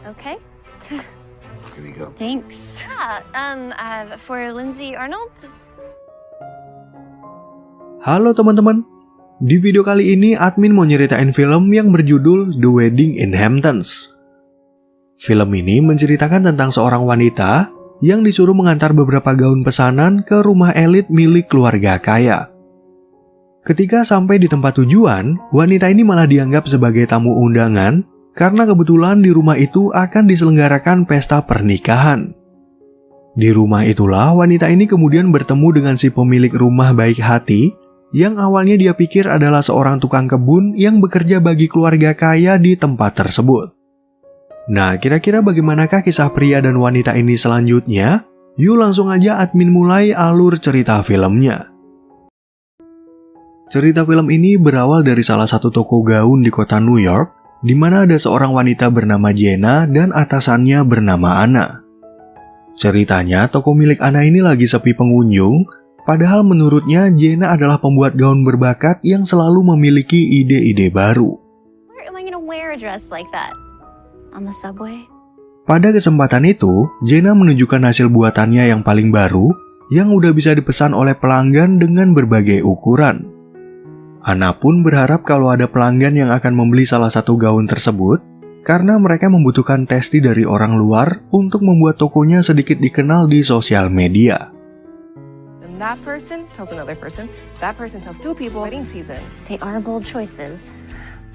Okay. Here we go. Thanks. For Lindsay Arnold. Halo teman-teman. Di video kali ini admin mau nyeritain film yang berjudul The Wedding in Hamptons. Film ini menceritakan tentang seorang wanita yang disuruh mengantar beberapa gaun pesanan ke rumah elit milik keluarga kaya. Ketika sampai di tempat tujuan, wanita ini malah dianggap sebagai tamu undangan karena kebetulan di rumah itu akan diselenggarakan pesta pernikahan. Di rumah itulah wanita ini kemudian bertemu dengan si pemilik rumah baik hati yang awalnya dia pikir adalah seorang tukang kebun yang bekerja bagi keluarga kaya di tempat tersebut. Nah, kira-kira bagaimanakah kisah pria dan wanita ini selanjutnya? Yuk langsung aja admin mulai alur cerita filmnya. Cerita film ini berawal dari salah satu toko gaun di kota New York, di mana ada seorang wanita bernama Jenna dan atasannya bernama Anna. Ceritanya, toko milik Anna ini lagi sepi pengunjung, padahal menurutnya Jenna adalah pembuat gaun berbakat yang selalu memiliki ide-ide baru. Where am I gonna wear a dress like that? On the subway? Pada kesempatan itu, Jenna menunjukkan hasil buatannya yang paling baru, yang udah bisa dipesan oleh pelanggan dengan berbagai ukuran. Anna pun berharap kalau ada pelanggan yang akan membeli salah satu gaun tersebut, karena mereka membutuhkan testi dari orang luar untuk membuat tokonya sedikit dikenal di sosial media. And that person tells another person, that person tells two people, wedding season. They are bold choices.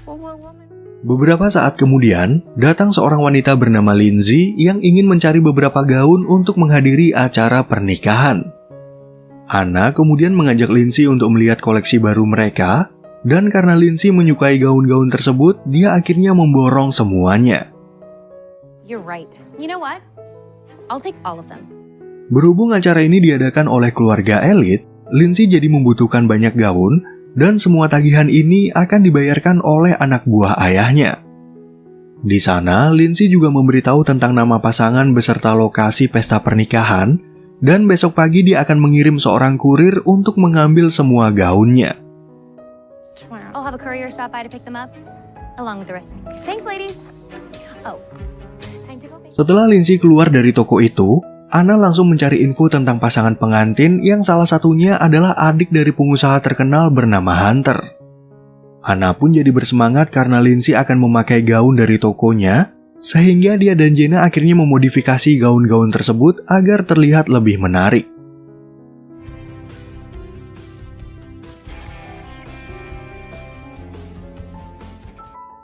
Well, one woman. Beberapa saat kemudian, datang seorang wanita bernama Lindsay yang ingin mencari beberapa gaun untuk menghadiri acara pernikahan. Anna kemudian mengajak Lindsay untuk melihat koleksi baru mereka, dan karena Lindsay menyukai gaun-gaun tersebut, dia akhirnya memborong semuanya. You're right. You know what? I'll take all of them. Berhubung acara ini diadakan oleh keluarga elit, Lindsay jadi membutuhkan banyak gaun, dan semua tagihan ini akan dibayarkan oleh anak buah ayahnya. Di sana, Lindsay juga memberitahu tentang nama pasangan beserta lokasi pesta pernikahan, dan besok pagi dia akan mengirim seorang kurir untuk mengambil semua gaunnya. Tomorrow, I'll have a courier stop by to pick them up, along with the rest of you. Thanks, ladies. Oh, time to go. Setelah Lindsay keluar dari toko itu, Anna langsung mencari info tentang pasangan pengantin yang salah satunya adalah adik dari pengusaha terkenal bernama Hunter. Anna pun jadi bersemangat karena Lindsay akan memakai gaun dari tokonya, sehingga dia dan Jenna akhirnya memodifikasi gaun-gaun tersebut agar terlihat lebih menarik.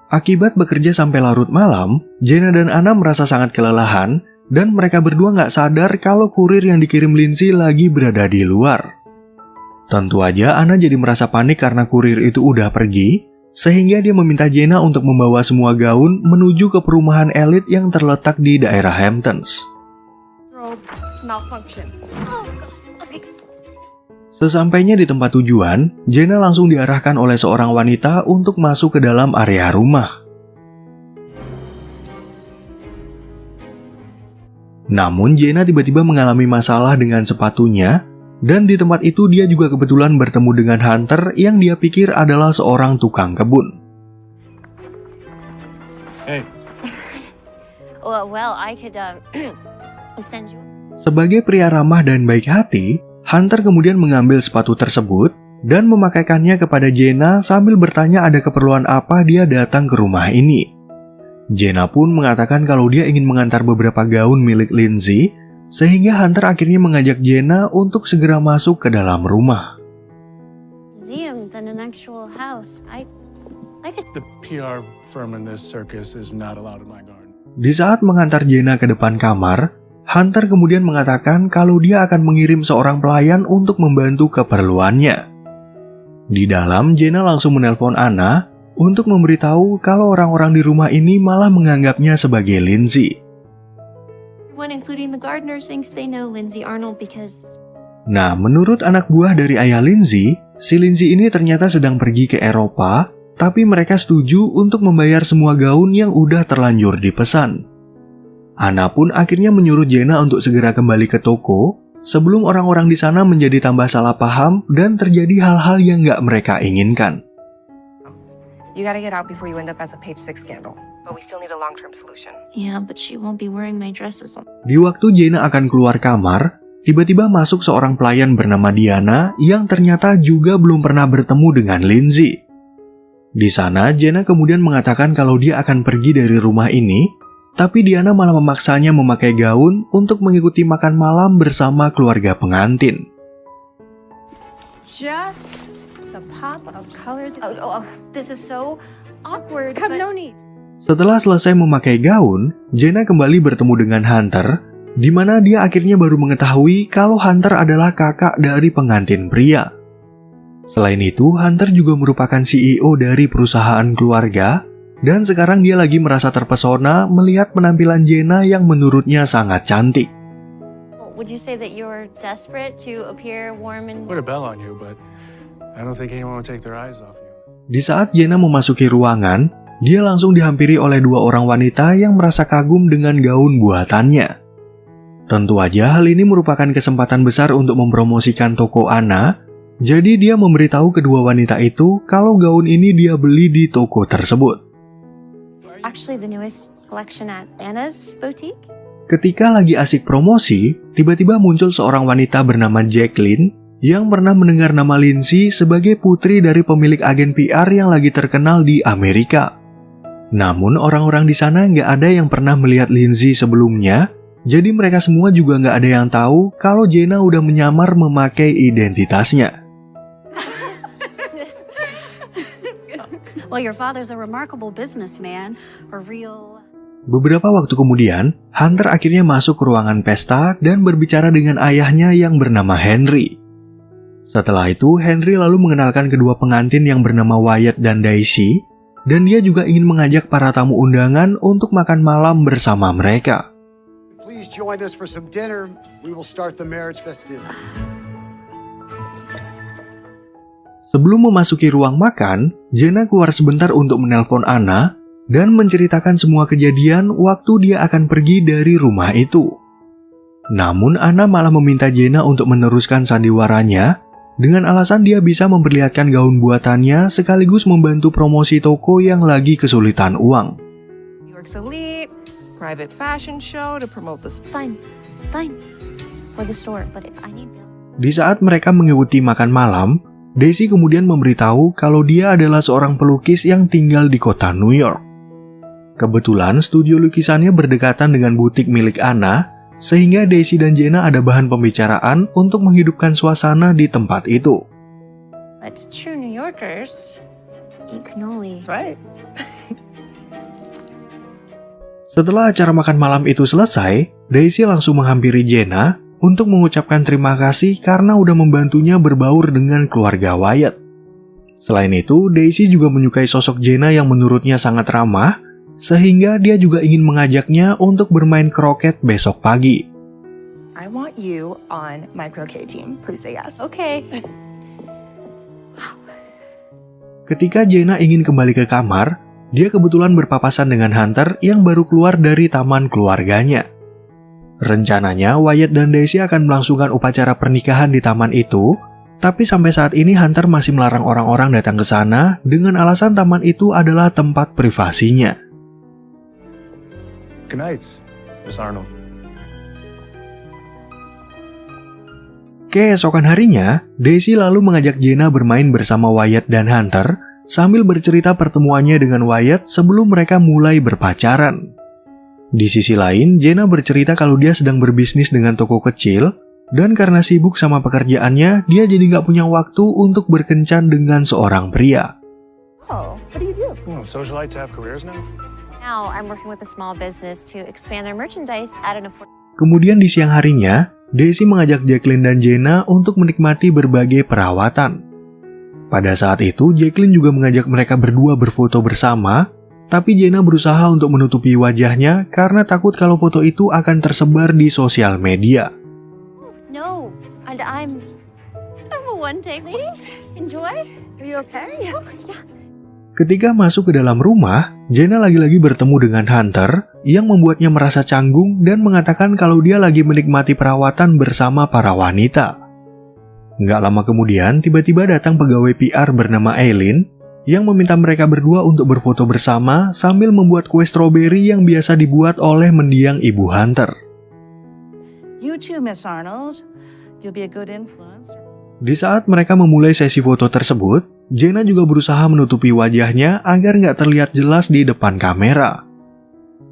Akibat bekerja sampai larut malam, Jenna dan Anna merasa sangat kelelahan, dan mereka berdua nggak sadar kalau kurir yang dikirim Lindsay lagi berada di luar. Tentu aja Anna jadi merasa panik karena kurir itu udah pergi, sehingga dia meminta Jenna untuk membawa semua gaun menuju ke perumahan elit yang terletak di daerah Hamptons. Malfunction. Sesampainya di tempat tujuan, Jenna langsung diarahkan oleh seorang wanita untuk masuk ke dalam area rumah. Namun Jenna tiba-tiba mengalami masalah dengan sepatunya, dan di tempat itu dia juga kebetulan bertemu dengan Hunter yang dia pikir adalah seorang tukang kebun. Hey. Well, I could send you. Sebagai pria ramah dan baik hati, Hunter kemudian mengambil sepatu tersebut dan memakaikannya kepada Jenna sambil bertanya ada keperluan apa dia datang ke rumah ini. Jenna pun mengatakan kalau dia ingin mengantar beberapa gaun milik Lindsay, sehingga Hunter akhirnya mengajak Jenna untuk segera masuk ke dalam rumah. Museum than an actual house. I could. The PR firm in this circus is not allowed in my garden. Di saat mengantar Jenna ke depan kamar, Hunter kemudian mengatakan kalau dia akan mengirim seorang pelayan untuk membantu keperluannya. Di dalam, Jenna langsung menelpon Anna untuk memberitahu kalau orang-orang di rumah ini malah menganggapnya sebagai Lindsay. One, including the gardener, thinks they know Lindsay Arnold because. Nah, menurut anak buah dari ayah Lindsay, si Lindsay ini ternyata sedang pergi ke Eropa, tapi mereka setuju untuk membayar semua gaun yang udah terlanjur dipesan. Anna pun akhirnya menyuruh Jenna untuk segera kembali ke toko, sebelum orang-orang di sana menjadi tambah salah paham dan terjadi hal-hal yang nggak mereka inginkan. You gotta get out before you end up as a page 6 scandal. but we still need a long-term solution. Yeah, but she won't be wearing my dresses. Di waktu Jenna akan keluar kamar, tiba-tiba masuk seorang pelayan bernama Diana yang ternyata juga belum pernah bertemu dengan Lindsay. Di sana, Jenna kemudian mengatakan kalau dia akan pergi dari rumah ini, tapi Diana malah memaksanya memakai gaun untuk mengikuti makan malam bersama keluarga pengantin. Just the pop of color. This is so awkward. Have no need. Setelah selesai memakai gaun, Jenna kembali bertemu dengan Hunter, di mana dia akhirnya baru mengetahui kalau Hunter adalah kakak dari pengantin pria. Selain itu, Hunter juga merupakan CEO dari perusahaan keluarga, dan sekarang dia lagi merasa terpesona melihat penampilan Jenna yang menurutnya sangat cantik. Would you say that you're desperate to appear warm and... Put a bell on you, but I don't think anyone will take their eyes off you. Di saat Jenna memasuki ruangan, dia langsung dihampiri oleh dua orang wanita yang merasa kagum dengan gaun buatannya. Tentu aja hal ini merupakan kesempatan besar untuk mempromosikan toko Anna, jadi dia memberitahu kedua wanita itu kalau gaun ini dia beli di toko tersebut. It's actually the newest collection at Anna's boutique. Ketika lagi asik promosi, tiba-tiba muncul seorang wanita bernama Jacqueline yang pernah mendengar nama Lindsay sebagai putri dari pemilik agen PR yang lagi terkenal di Amerika. Namun orang-orang di sana nggak ada yang pernah melihat Lindsay sebelumnya, jadi mereka semua juga nggak ada yang tahu kalau Jenna udah menyamar memakai identitasnya. Well, your father's a remarkable businessman, a real... Beberapa waktu kemudian, Hunter akhirnya masuk ke ruangan pesta dan berbicara dengan ayahnya yang bernama Henry. Setelah itu, Henry lalu mengenalkan kedua pengantin yang bernama Wyatt dan Daisy, dan dia juga ingin mengajak para tamu undangan untuk makan malam bersama mereka. Please join us for some dinner. We will start the marriage festivities. Sebelum memasuki ruang makan, Jenna keluar sebentar untuk menelpon Anna dan menceritakan semua kejadian waktu dia akan pergi dari rumah itu. Namun Anna malah meminta Jenna untuk meneruskan sandiwaranya dengan alasan dia bisa memperlihatkan gaun buatannya sekaligus membantu promosi toko yang lagi kesulitan uang. New York's elite, private fashion show to promote this. Fine. For the store, but if I need bill. Di saat mereka mengikuti makan malam, Daisy kemudian memberitahu kalau dia adalah seorang pelukis yang tinggal di kota New York. Kebetulan studio lukisannya berdekatan dengan butik milik Anna, sehingga Daisy dan Jenna ada bahan pembicaraan untuk menghidupkan suasana di tempat itu. But true New Yorkers eat cannoli. That's right. Setelah acara makan malam itu selesai, Daisy langsung menghampiri Jenna untuk mengucapkan terima kasih karena udah membantunya berbaur dengan keluarga Wyatt. Selain itu, Daisy juga menyukai sosok Jenna yang menurutnya sangat ramah, sehingga dia juga ingin mengajaknya untuk bermain kroket besok pagi. I want you on my croquet team. Please say yes. Okay. Ketika Jenna ingin kembali ke kamar, dia kebetulan berpapasan dengan Hunter yang baru keluar dari taman keluarganya. Rencananya, Wyatt dan Daisy akan melangsungkan upacara pernikahan di taman itu, tapi sampai saat ini Hunter masih melarang orang-orang datang ke sana dengan alasan taman itu adalah tempat privasinya. Good night, Miss Arnold. Keesokan harinya, Daisy lalu mengajak Jenna bermain bersama Wyatt dan Hunter sambil bercerita pertemuannya dengan Wyatt sebelum mereka mulai berpacaran. Di sisi lain, Jenna bercerita kalau dia sedang berbisnis dengan toko kecil, dan karena sibuk sama pekerjaannya, dia jadi nggak punya waktu untuk berkencan dengan seorang pria. Oh, what do you do? Oh, socialites have careers now? Now I'm working with a small business to expand their merchandise at an affordable... Kemudian di siang harinya, Daisy mengajak Jacqueline dan Jenna untuk menikmati berbagai perawatan. Pada saat itu, Jacqueline juga mengajak mereka berdua berfoto bersama, tapi Jenna berusaha untuk menutupi wajahnya karena takut kalau foto itu akan tersebar di sosial media. No, and I'm a one-take lady. Enjoy. Are you okay? Yeah. Ketika masuk ke dalam rumah, Jenna lagi-lagi bertemu dengan Hunter yang membuatnya merasa canggung dan mengatakan kalau dia lagi menikmati perawatan bersama para wanita. Nggak lama kemudian, tiba-tiba datang pegawai PR bernama Eileen yang meminta mereka berdua untuk berfoto bersama sambil membuat kue stroberi yang biasa dibuat oleh mendiang ibu Hunter. You too, Miss Arnold. You'll be a good influence. Di saat mereka memulai sesi foto tersebut, Jenna juga berusaha menutupi wajahnya agar nggak terlihat jelas di depan kamera.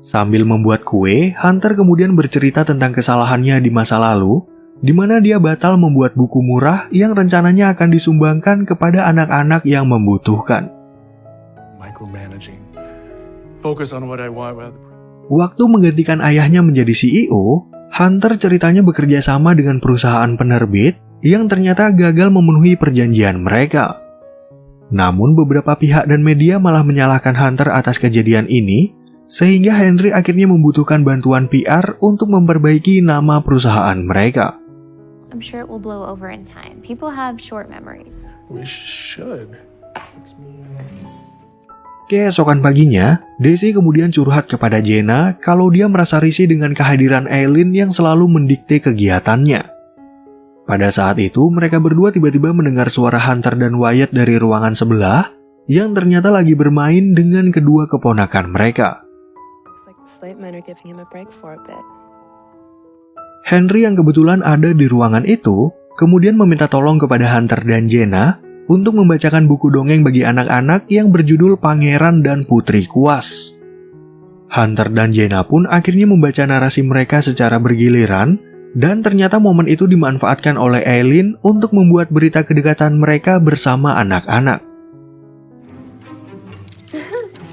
Sambil membuat kue, Hunter kemudian bercerita tentang kesalahannya di masa lalu, di mana dia batal membuat buku murah yang rencananya akan disumbangkan kepada anak-anak yang membutuhkan. Micromanaging. Focus on what I want rather. Waktu menggantikan ayahnya menjadi CEO, Hunter ceritanya bekerja sama dengan perusahaan penerbit yang ternyata gagal memenuhi perjanjian mereka. Namun beberapa pihak dan media malah menyalahkan Hunter atas kejadian ini, sehingga Henry akhirnya membutuhkan bantuan PR untuk memperbaiki nama perusahaan mereka. I'm sure it will blow over in time. People have short memories. We should. Keesokan paginya, Daisy kemudian curhat kepada Jenna kalau dia merasa risih dengan kehadiran Eileen yang selalu mendikte kegiatannya. Pada saat itu, mereka berdua tiba-tiba mendengar suara Hunter dan Wyatt dari ruangan sebelah yang ternyata lagi bermain dengan kedua keponakan mereka. Henry yang kebetulan ada di ruangan itu, kemudian meminta tolong kepada Hunter dan Jenna untuk membacakan buku dongeng bagi anak-anak yang berjudul Pangeran dan Putri Kuas. Hunter dan Jenna pun akhirnya membaca narasi mereka secara bergiliran, dan ternyata momen itu dimanfaatkan oleh Eileen untuk membuat berita kedekatan mereka bersama anak-anak.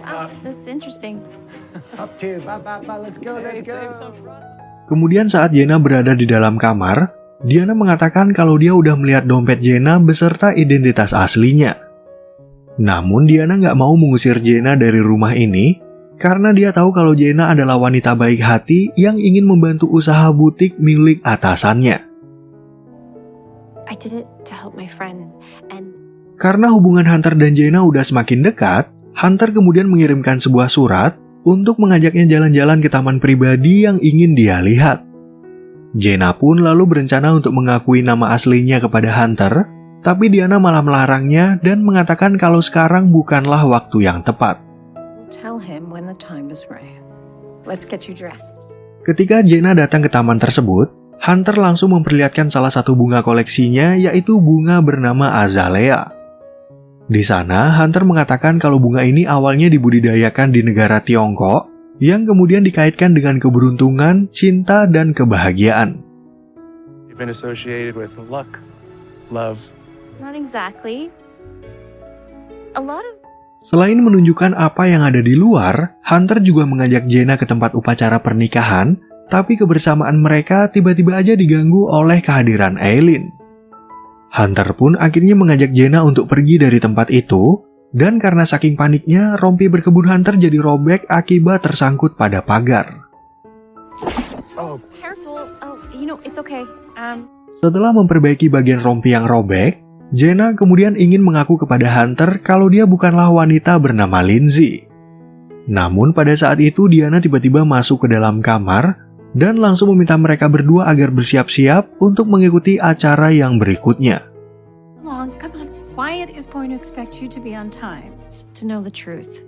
Wow, that's interesting. Up to, let's go, let's go. Kemudian saat Jenna berada di dalam kamar, Diana mengatakan kalau dia udah melihat dompet Jenna beserta identitas aslinya. Namun Diana nggak mau mengusir Jenna dari rumah ini, karena dia tahu kalau Jenna adalah wanita baik hati yang ingin membantu usaha butik milik atasannya. I did it to help my friend and Karena hubungan Hunter dan Jenna udah semakin dekat, Hunter kemudian mengirimkan sebuah surat untuk mengajaknya jalan-jalan ke taman pribadi yang ingin dia lihat. Jenna pun lalu berencana untuk mengakui nama aslinya kepada Hunter, tapi Diana malah melarangnya dan mengatakan kalau sekarang bukanlah waktu yang tepat. Tell him when the time is right. let's get you dressed. Ketika Jenna datang ke taman tersebut, Hunter langsung memperlihatkan salah satu bunga koleksinya, yaitu bunga bernama Azalea. Di sana, Hunter mengatakan kalau bunga ini awalnya dibudidayakan di negara Tiongkok, yang kemudian dikaitkan dengan keberuntungan, cinta, dan kebahagiaan. You've been associated with luck, love. Not exactly. A lot of Selain menunjukkan apa yang ada di luar, Hunter juga mengajak Jenna ke tempat upacara pernikahan, tapi kebersamaan mereka tiba-tiba aja diganggu oleh kehadiran Eileen. Hunter pun akhirnya mengajak Jenna untuk pergi dari tempat itu, dan karena saking paniknya, rompi berkebun Hunter jadi robek akibat tersangkut pada pagar. careful. Oh, it's okay. Setelah memperbaiki bagian rompi yang robek, Jenna kemudian ingin mengaku kepada Hunter kalau dia bukanlah wanita bernama Lindsay. Namun pada saat itu Diana tiba-tiba masuk ke dalam kamar dan langsung meminta mereka berdua agar bersiap-siap untuk mengikuti acara yang berikutnya. Come on. Wyatt is going to expect you to be on time. To know the truth.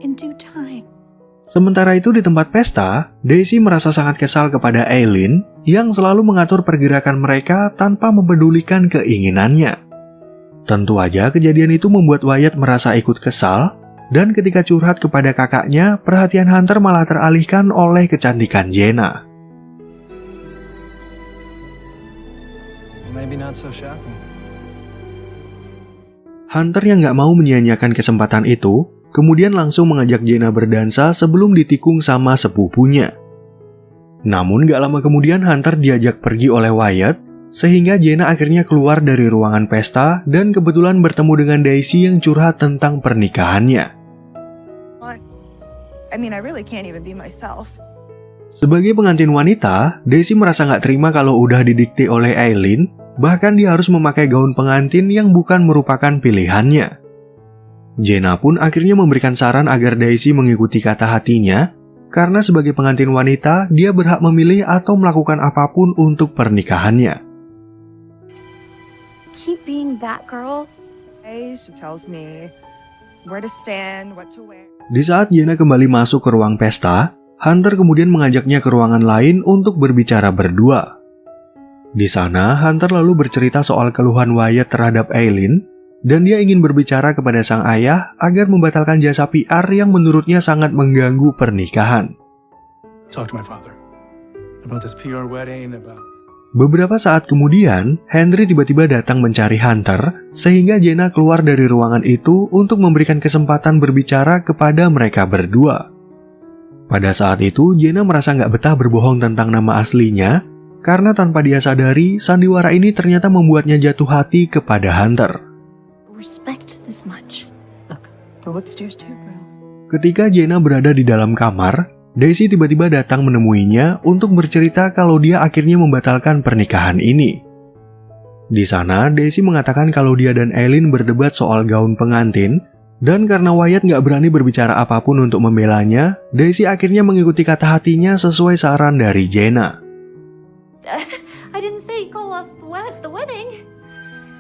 In due time. Sementara itu di tempat pesta, Daisy merasa sangat kesal kepada Eileen yang selalu mengatur pergerakan mereka tanpa mempedulikan keinginannya. Tentu aja kejadian itu membuat Wyatt merasa ikut kesal, dan ketika curhat kepada kakaknya, perhatian Hunter malah teralihkan oleh kecantikan Jenna. Maybe not so shocking. Hunter yang nggak mau menyia-nyiakan kesempatan itu, kemudian langsung mengajak Jenna berdansa sebelum ditikung sama sepupunya. Namun gak lama kemudian Hunter diajak pergi oleh Wyatt, sehingga Jenna akhirnya keluar dari ruangan pesta dan kebetulan bertemu dengan Daisy yang curhat tentang pernikahannya. I really can't even be myself. Sebagai pengantin wanita, Daisy merasa gak terima kalau udah didikte oleh Eileen, bahkan dia harus memakai gaun pengantin yang bukan merupakan pilihannya. Jenna pun akhirnya memberikan saran agar Daisy mengikuti kata hatinya, karena sebagai pengantin wanita, dia berhak memilih atau melakukan apapun untuk pernikahannya. Keep being that girl. She tells me where to stand, what to wear. Di saat Jenna kembali masuk ke ruang pesta, Hunter kemudian mengajaknya ke ruangan lain untuk berbicara berdua. Di sana, Hunter lalu bercerita soal keluhan Wyatt terhadap Aileen, dan dia ingin berbicara kepada sang ayah agar membatalkan jasa PR yang menurutnya sangat mengganggu pernikahan. Talk to my father about this PR wedding, about... Beberapa saat kemudian, Henry tiba-tiba datang mencari Hunter, sehingga Jenna keluar dari ruangan itu untuk memberikan kesempatan berbicara kepada mereka berdua. Pada saat itu, Jenna merasa nggak betah berbohong tentang nama aslinya, karena tanpa dia sadari, sandiwara ini ternyata membuatnya jatuh hati kepada Hunter. Respect this much. Look, go upstairs too, bro. Ketika Jenna berada di dalam kamar, Daisy tiba-tiba datang menemuinya untuk bercerita kalau dia akhirnya membatalkan pernikahan ini. Di sana, Daisy mengatakan kalau dia dan Aileen berdebat soal gaun pengantin, dan karena Wyatt nggak berani berbicara apapun untuk membelanya, Daisy akhirnya mengikuti kata hatinya sesuai saran dari Jenna. I didn't say call off the wedding.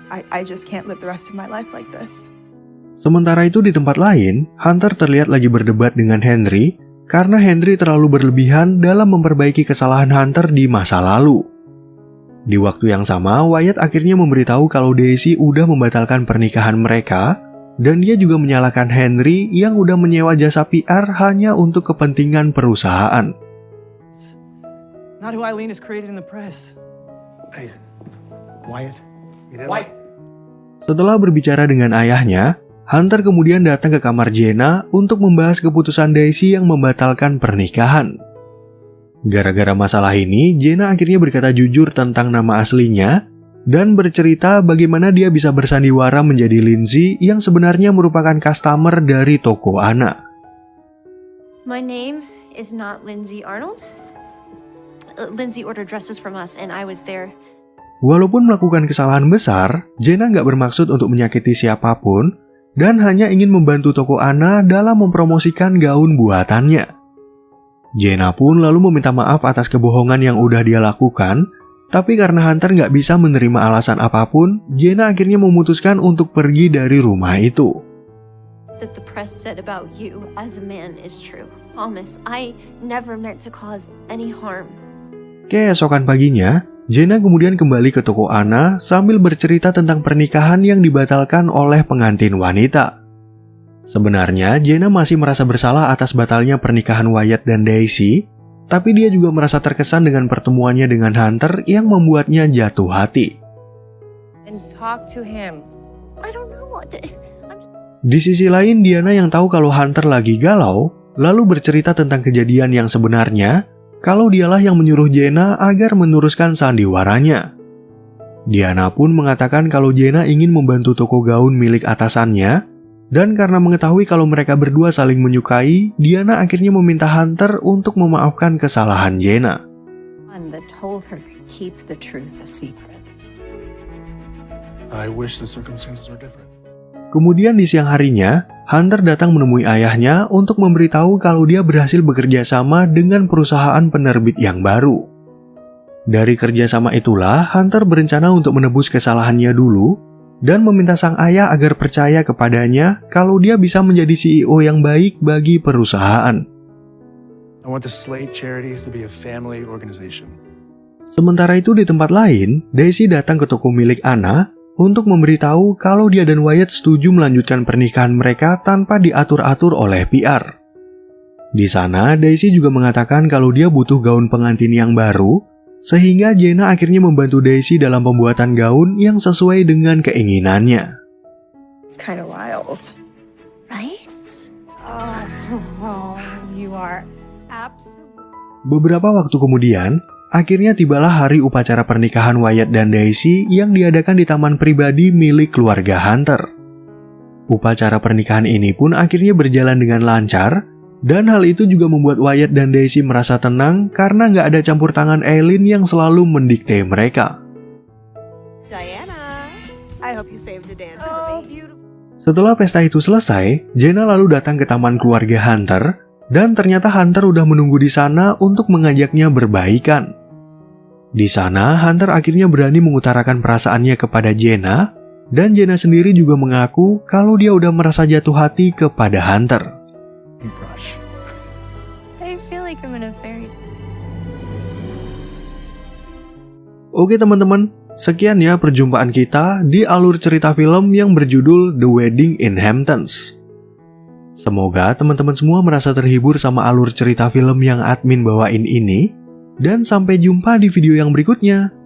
I just can't live the rest of my life like this. Sementara itu di tempat lain, Hunter terlihat lagi berdebat dengan Henry, karena Henry terlalu berlebihan dalam memperbaiki kesalahan Hunter di masa lalu. Di waktu yang sama, Wyatt akhirnya memberitahu kalau Daisy udah membatalkan pernikahan mereka, dan dia juga menyalahkan Henry yang udah menyewa jasa PR hanya untuk kepentingan perusahaan. Not who Aileen is created in the press. Hey, Wyatt. Wyatt. Setelah berbicara dengan ayahnya, Hunter kemudian datang ke kamar Jenna untuk membahas keputusan Daisy yang membatalkan pernikahan. Gara-gara masalah ini, Jenna akhirnya berkata jujur tentang nama aslinya dan bercerita bagaimana dia bisa bersandiwara menjadi Lindsay yang sebenarnya merupakan customer dari toko Anna. My name is not Lindsay Arnold. Lindsay ordered dresses from us and I was there. Walaupun melakukan kesalahan besar, Jenna nggak bermaksud untuk menyakiti siapapun dan hanya ingin membantu toko Anna dalam mempromosikan gaun buatannya. Jenna pun lalu meminta maaf atas kebohongan yang udah dia lakukan, tapi karena Hunter nggak bisa menerima alasan apapun, Jenna akhirnya memutuskan untuk pergi dari rumah itu. That the press said about you as a man is true. Promise, I never meant to cause any harm. Keesokan paginya, Jenna kemudian kembali ke toko Anna sambil bercerita tentang pernikahan yang dibatalkan oleh pengantin wanita. Sebenarnya, Jenna masih merasa bersalah atas batalnya pernikahan Wyatt dan Daisy, tapi dia juga merasa terkesan dengan pertemuannya dengan Hunter yang membuatnya jatuh hati. And talk to him. I don't know what to... Di sisi lain, Diana yang tahu kalau Hunter lagi galau, lalu bercerita tentang kejadian yang sebenarnya, kalau dialah yang menyuruh Jenna agar meneruskan sandiwaranya. Diana pun mengatakan kalau Jenna ingin membantu toko gaun milik atasannya, dan karena mengetahui kalau mereka berdua saling menyukai, Diana akhirnya meminta Hunter untuk memaafkan kesalahan Jenna. That told her to keep the truth a secret. I wish the circumstances were different. Kemudian di siang harinya, Hunter datang menemui ayahnya untuk memberitahu kalau dia berhasil bekerja sama dengan perusahaan penerbit yang baru. Dari kerjasama itulah, Hunter berencana untuk menebus kesalahannya dulu dan meminta sang ayah agar percaya kepadanya kalau dia bisa menjadi CEO yang baik bagi perusahaan. I want the Slate Charities to be a family organization. Sementara itu di tempat lain, Daisy datang ke toko milik Anna untuk memberitahu kalau dia dan Wyatt setuju melanjutkan pernikahan mereka tanpa diatur-atur oleh PR. Di sana, Daisy juga mengatakan kalau dia butuh gaun pengantin yang baru, sehingga Jenna akhirnya membantu Daisy dalam pembuatan gaun yang sesuai dengan keinginannya. It's kind of wild. Right? Oh, you are absolutely... Beberapa waktu kemudian, akhirnya tibalah hari upacara pernikahan Wyatt dan Daisy yang diadakan di taman pribadi milik keluarga Hunter. Upacara pernikahan ini pun akhirnya berjalan dengan lancar, dan hal itu juga membuat Wyatt dan Daisy merasa tenang karena nggak ada campur tangan Aileen yang selalu mendikte mereka. Diana, I hope you saved the dance Oh, for me. beautiful. Setelah pesta itu selesai, Jenna lalu datang ke taman keluarga Hunter, dan ternyata Hunter udah menunggu di sana untuk mengajaknya berbaikan. Di sana, Hunter akhirnya berani mengutarakan perasaannya kepada Jenna, Dan Jenna sendiri juga mengaku kalau dia udah merasa jatuh hati kepada Hunter. Brush. I feel like I'm in a fairy tale. Oke teman-teman, sekian ya perjumpaan kita di alur cerita film yang berjudul The Wedding in Hamptons. Semoga teman-teman semua merasa terhibur sama alur cerita film yang admin bawain ini. Dan sampai jumpa di video yang berikutnya.